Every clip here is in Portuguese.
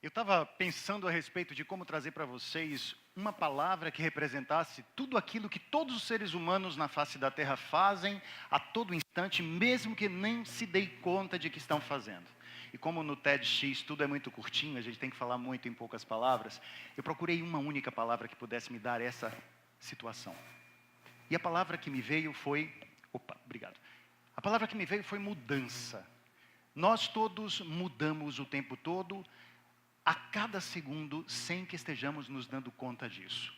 Eu estava pensando a respeito de como trazer para vocês uma palavra que representasse tudo aquilo que todos os seres humanos na face da Terra fazem a todo instante, mesmo que nem se deem conta de que estão fazendo. E como no TEDx tudo é muito curtinho, a gente tem que falar muito em poucas palavras, eu procurei uma única palavra que pudesse me dar essa situação. E a palavra que me veio foi... obrigado. A palavra que me veio foi mudança. Nós todos mudamos o tempo todo, a cada segundo, sem que estejamos nos dando conta disso.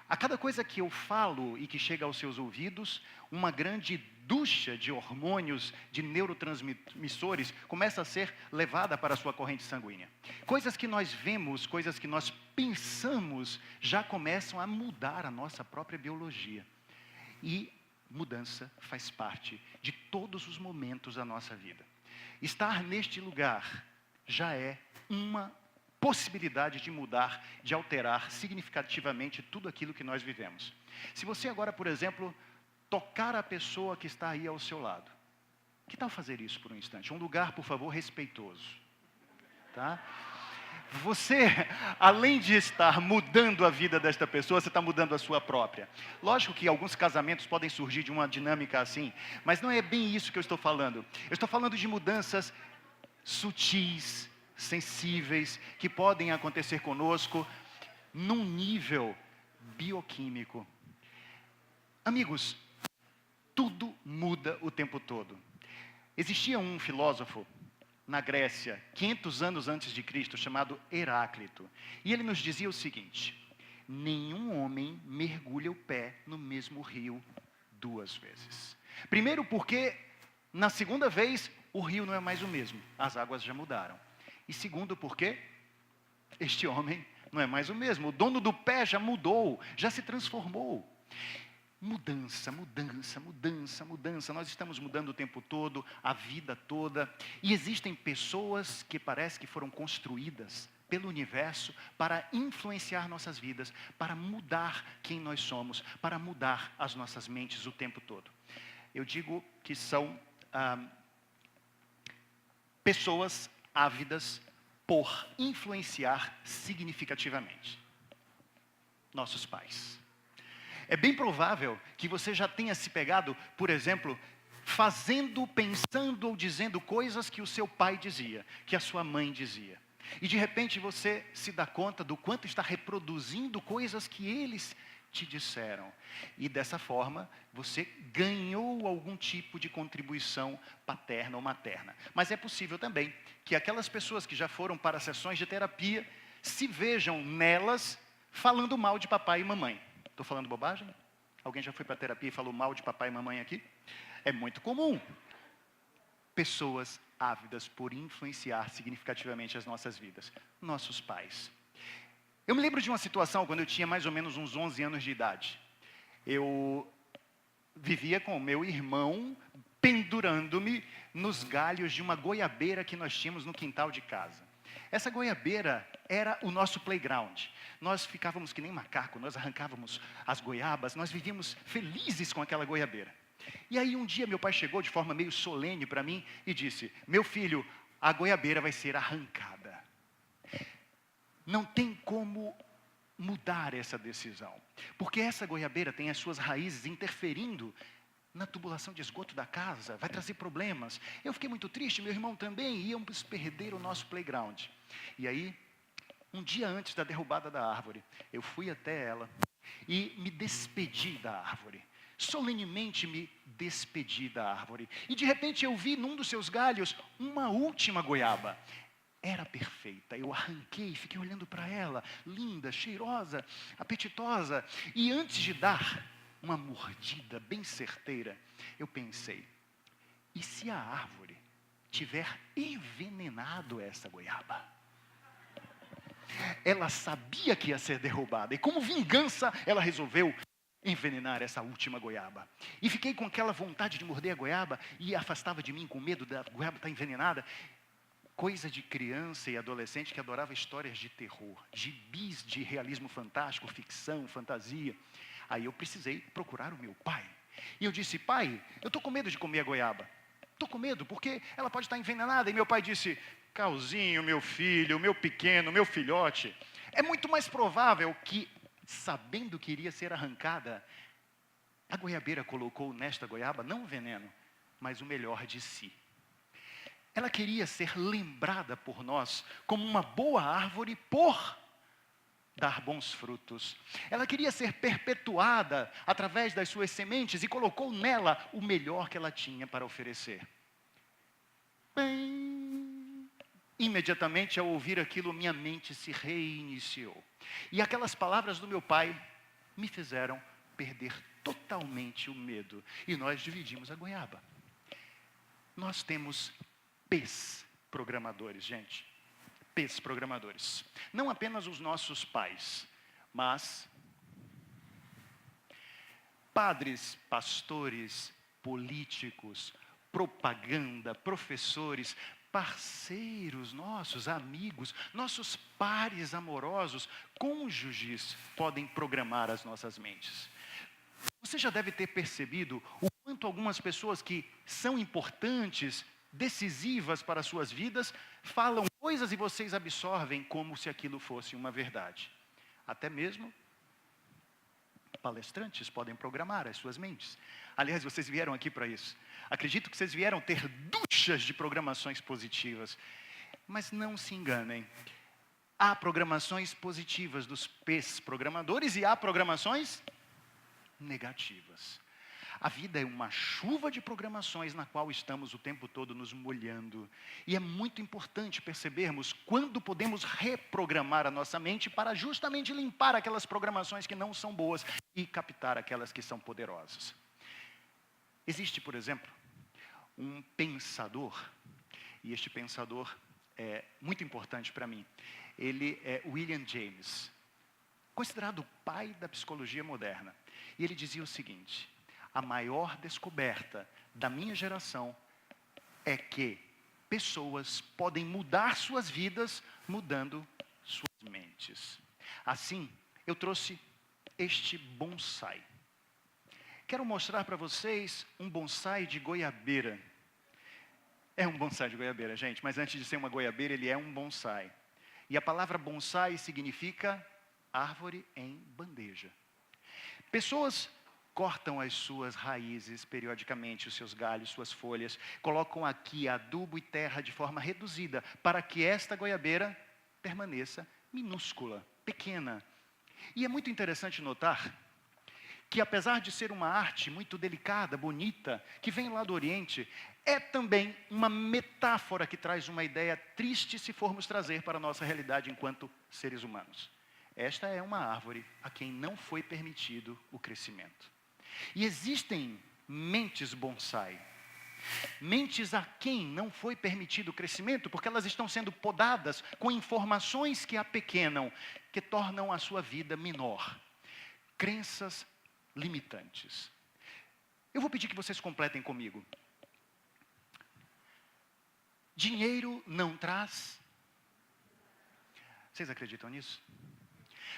A cada coisa que eu falo e que chega aos seus ouvidos, uma grande ducha de hormônios, de neurotransmissores, começa a ser levada para a sua corrente sanguínea. Coisas que nós vemos, coisas que nós pensamos, já começam a mudar a nossa própria biologia. E mudança faz parte de todos os momentos da nossa vida. Estar neste lugar já é uma possibilidade de mudar, de alterar significativamente tudo aquilo que nós vivemos. Se você agora, por exemplo, tocar a pessoa que está aí ao seu lado, que tal fazer isso por um instante? Um lugar, por favor, respeitoso. Tá? Você, além de estar mudando a vida desta pessoa, você está mudando a sua própria. Lógico que alguns casamentos podem surgir de uma dinâmica assim, mas não é bem isso que eu estou falando. Eu estou falando de mudanças sutis, sensíveis, que podem acontecer conosco num nível bioquímico. Amigos, tudo muda o tempo todo. Existia um filósofo na Grécia, 500 anos antes de Cristo, chamado Heráclito. E ele nos dizia o seguinte: nenhum homem mergulha o pé no mesmo rio 2 vezes. Primeiro porque, na segunda vez, o rio não é mais o mesmo, as águas já mudaram. E segundo porque este homem não é mais o mesmo, o dono do pé já mudou, já se transformou. Mudança, mudança, mudança, mudança. Nós estamos mudando o tempo todo, a vida toda. E existem pessoas que parece que foram construídas pelo universo para influenciar nossas vidas, para mudar quem nós somos, para mudar as nossas mentes o tempo todo. Eu digo que são pessoas ávidas por influenciar significativamente. Nossos pais. É bem provável que você já tenha se pegado, por exemplo, fazendo, pensando ou dizendo coisas que o seu pai dizia, que a sua mãe dizia. E de repente você se dá conta do quanto está reproduzindo coisas que eles te disseram. E dessa forma, você ganhou algum tipo de contribuição paterna ou materna. Mas é possível também que aquelas pessoas que já foram para sessões de terapia se vejam nelas falando mal de papai e mamãe. Estou falando bobagem? Alguém já foi para a terapia e falou mal de papai e mamãe aqui? É muito comum. Pessoas ávidas por influenciar significativamente as nossas vidas. Nossos pais. Eu me lembro de uma situação quando eu tinha mais ou menos uns 11 anos de idade. Eu vivia com o meu irmão pendurando-me nos galhos de uma goiabeira que nós tínhamos no quintal de casa. Essa goiabeira era o nosso playground. Nós ficávamos que nem macaco, nós arrancávamos as goiabas, nós vivíamos felizes com aquela goiabeira. E aí um dia meu pai chegou de forma meio solene para mim e disse: meu filho, a goiabeira vai ser arrancada. Não tem como mudar essa decisão, porque essa goiabeira tem as suas raízes interferindo na tubulação de esgoto da casa, vai trazer problemas. Eu fiquei muito triste, meu irmão também, íamos perder o nosso playground. E aí, um dia antes da derrubada da árvore, eu fui até ela e me despedi da árvore. Solenemente me despedi da árvore. E de repente eu vi num dos seus galhos uma última goiaba. Era perfeita, eu arranquei, fiquei olhando para ela, linda, cheirosa, apetitosa. E antes de dar uma mordida bem certeira, eu pensei: e se a árvore tiver envenenado essa goiaba? Ela sabia que ia ser derrubada, e como vingança, ela resolveu envenenar essa última goiaba. E fiquei com aquela vontade de morder a goiaba, e afastava de mim com medo da goiaba estar envenenada. Coisa de criança e adolescente que adorava histórias de terror, gibis de realismo fantástico, ficção, fantasia. Aí eu precisei procurar o meu pai. E eu disse: pai, eu estou com medo de comer a goiaba. estou com medo, porque ela pode estar envenenada. E meu pai disse, Calzinho, meu filho, meu pequeno, meu filhote, é muito mais provável que, sabendo que iria ser arrancada, a goiabeira colocou nesta goiaba não o veneno, mas o melhor de si. Ela queria ser lembrada por nós como uma boa árvore por dar bons frutos. Ela queria ser perpetuada através das suas sementes e colocou nela o melhor que ela tinha para oferecer. Bem, imediatamente ao ouvir aquilo, minha mente se reiniciou. E aquelas palavras do meu pai me fizeram perder totalmente o medo. E nós dividimos a goiaba. Nós temos P's programadores, gente. P's programadores. Não apenas os nossos pais, mas padres, pastores, políticos, propaganda, professores, parceiros nossos, amigos, nossos pares amorosos, cônjuges podem programar as nossas mentes. Você já deve ter percebido o quanto algumas pessoas que são importantes, decisivas para as suas vidas, falam coisas e vocês absorvem como se aquilo fosse uma verdade. Até mesmo palestrantes podem programar as suas mentes. Aliás, vocês vieram aqui para isso. Acredito que vocês vieram ter duchas de programações positivas. Mas não se enganem. Há programações positivas dos P's programadores e há programações negativas. A vida é uma chuva de programações na qual estamos o tempo todo nos molhando. E é muito importante percebermos quando podemos reprogramar a nossa mente para justamente limpar aquelas programações que não são boas e captar aquelas que são poderosas. Existe, por exemplo, um pensador, e este pensador é muito importante para mim. Ele é William James, considerado o pai da psicologia moderna. E ele dizia o seguinte: a maior descoberta da minha geração é que pessoas podem mudar suas vidas mudando suas mentes. Assim, eu trouxe este bonsai. Quero mostrar para vocês um bonsai de goiabeira. É um bonsai de goiabeira, gente, mas antes de ser uma goiabeira, ele é um bonsai. E a palavra bonsai significa árvore em bandeja. Pessoas cortam as suas raízes periodicamente, os seus galhos, suas folhas, colocam aqui adubo e terra de forma reduzida, para que esta goiabeira permaneça minúscula, pequena. E é muito interessante notar que, apesar de ser uma arte muito delicada, bonita, que vem lá do Oriente, é também uma metáfora que traz uma ideia triste se formos trazer para a nossa realidade enquanto seres humanos. Esta é uma árvore a quem não foi permitido o crescimento. E existem mentes bonsai, mentes a quem não foi permitido o crescimento, porque elas estão sendo podadas com informações que a pequenam, que tornam a sua vida menor. Crenças limitantes. Eu vou pedir que vocês completem comigo. Dinheiro não traz. Vocês acreditam nisso?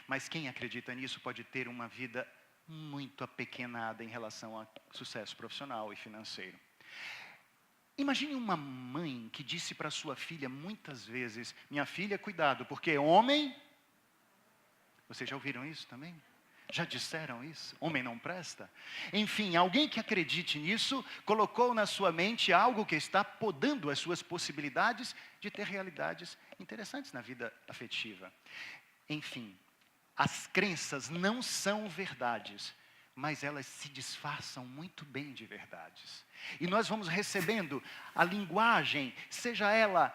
Mas quem acredita nisso pode ter uma vida muito apequenada em relação a sucesso profissional e financeiro. Imagine uma mãe que disse para sua filha muitas vezes: minha filha, cuidado, porque homem... Vocês já ouviram isso também? Já disseram isso? Homem não presta? Enfim, alguém que acredite nisso, colocou na sua mente algo que está podando as suas possibilidades de ter realidades interessantes na vida afetiva. Enfim, as crenças não são verdades, mas elas se disfarçam muito bem de verdades. E nós vamos recebendo a linguagem, seja ela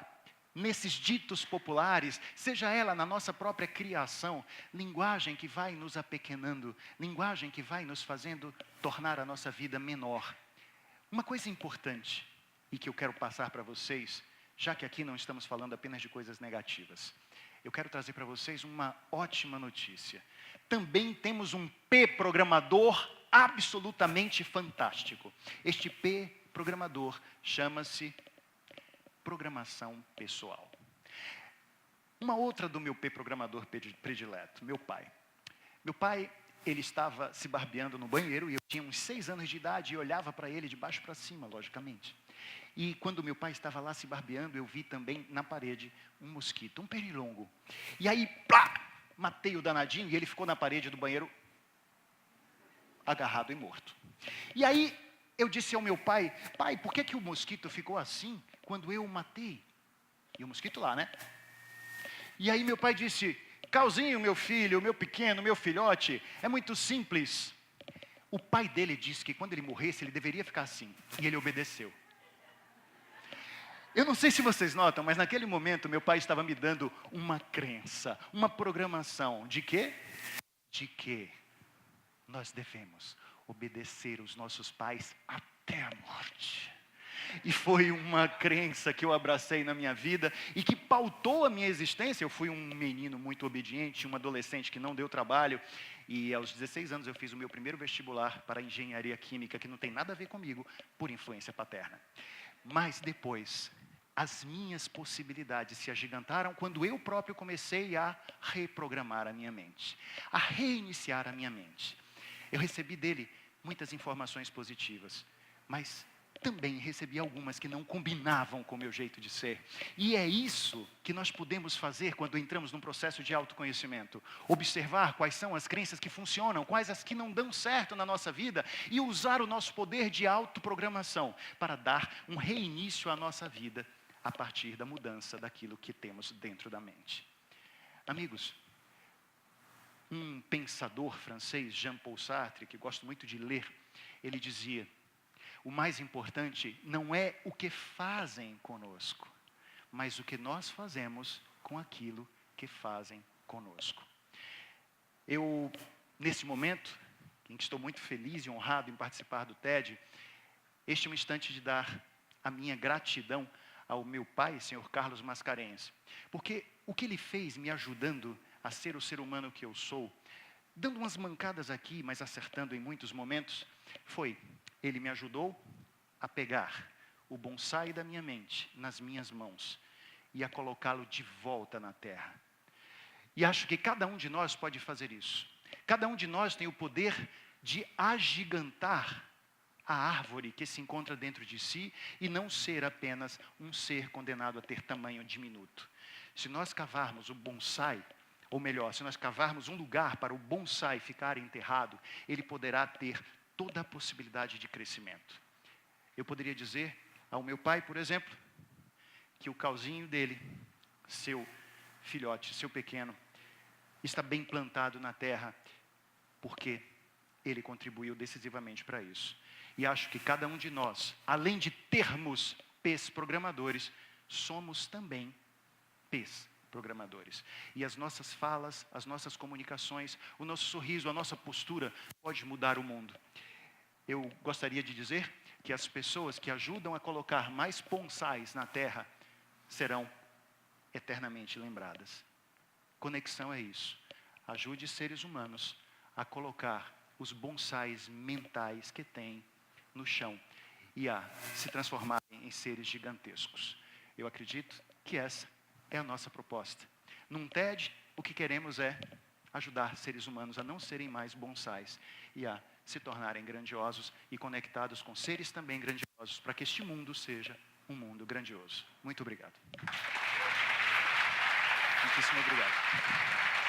nesses ditos populares, seja ela na nossa própria criação, linguagem que vai nos apequenando, linguagem que vai nos fazendo tornar a nossa vida menor. Uma coisa importante, e que eu quero passar para vocês, já que aqui não estamos falando apenas de coisas negativas, eu quero trazer para vocês uma ótima notícia. Também temos um P programador absolutamente fantástico. Este P programador chama-se programação pessoal. Uma outra do meu P programador predileto, meu pai. Meu pai, ele estava se barbeando no banheiro e eu tinha uns 6 anos de idade e olhava para ele de baixo para cima, logicamente. E quando meu pai estava lá se barbeando, eu vi também na parede um mosquito, um pernilongo. E aí, plá, matei o danadinho e ele ficou na parede do banheiro, agarrado e morto. E aí, eu disse ao meu pai, pai, por que o mosquito ficou assim quando eu o matei? E o mosquito lá, né? E aí meu pai disse, Calzinho, meu filho, meu pequeno, meu filhote, é muito simples. O pai dele disse que quando ele morresse, ele deveria ficar assim. E ele obedeceu. Eu não sei se vocês notam, mas naquele momento meu pai estava me dando uma crença, uma programação. De quê? De que nós devemos obedecer os nossos pais até a morte. E foi uma crença que eu abracei na minha vida e que pautou a minha existência. Eu fui um menino muito obediente, um adolescente que não deu trabalho. E aos 16 anos eu fiz o meu primeiro vestibular para engenharia química, que não tem nada a ver comigo, por influência paterna. Mas depois, as minhas possibilidades se agigantaram quando eu próprio comecei a reprogramar a minha mente, a reiniciar a minha mente. Eu recebi dele muitas informações positivas, mas também recebi algumas que não combinavam com o meu jeito de ser. E é isso que nós podemos fazer quando entramos num processo de autoconhecimento. Observar quais são as crenças que funcionam, quais as que não dão certo na nossa vida e usar o nosso poder de autoprogramação para dar um reinício à nossa vida a partir da mudança daquilo que temos dentro da mente. Amigos, um pensador francês, Jean-Paul Sartre, que gosto muito de ler, ele dizia: o mais importante não é o que fazem conosco, mas o que nós fazemos com aquilo que fazem conosco. Eu, nesse momento, em que estou muito feliz e honrado em participar do TED, este é um instante de dar a minha gratidão ao meu pai, Sr. Carlos Mascarenhas, porque o que ele fez me ajudando a ser o ser humano que eu sou, dando umas mancadas aqui, mas acertando em muitos momentos, foi: ele me ajudou a pegar o bonsai da minha mente nas minhas mãos e a colocá-lo de volta na terra. E acho que cada um de nós pode fazer isso. Cada um de nós tem o poder de agigantar a árvore que se encontra dentro de si e não ser apenas um ser condenado a ter tamanho diminuto. Se nós cavarmos o bonsai, ou melhor, se nós cavarmos um lugar para o bonsai ficar enterrado, ele poderá ter toda a possibilidade de crescimento. Eu poderia dizer ao meu pai, por exemplo, que o calzinho dele, seu filhote, seu pequeno, está bem plantado na terra, porque ele contribuiu decisivamente para isso. E acho que cada um de nós, além de termos P's programadores, somos também P's programadores. E as nossas falas, as nossas comunicações, o nosso sorriso, a nossa postura pode mudar o mundo. Eu gostaria de dizer que as pessoas que ajudam a colocar mais bonsais na terra serão eternamente lembradas. Conexão é isso. Ajude seres humanos a colocar os bonsais mentais que têm no chão e a se transformarem em seres gigantescos. Eu acredito que essa é a nossa proposta. Num TED, o que queremos é ajudar seres humanos a não serem mais bonsais e a se tornarem grandiosos e conectados com seres também grandiosos, para que este mundo seja um mundo grandioso. Muito obrigado. Muitíssimo obrigado.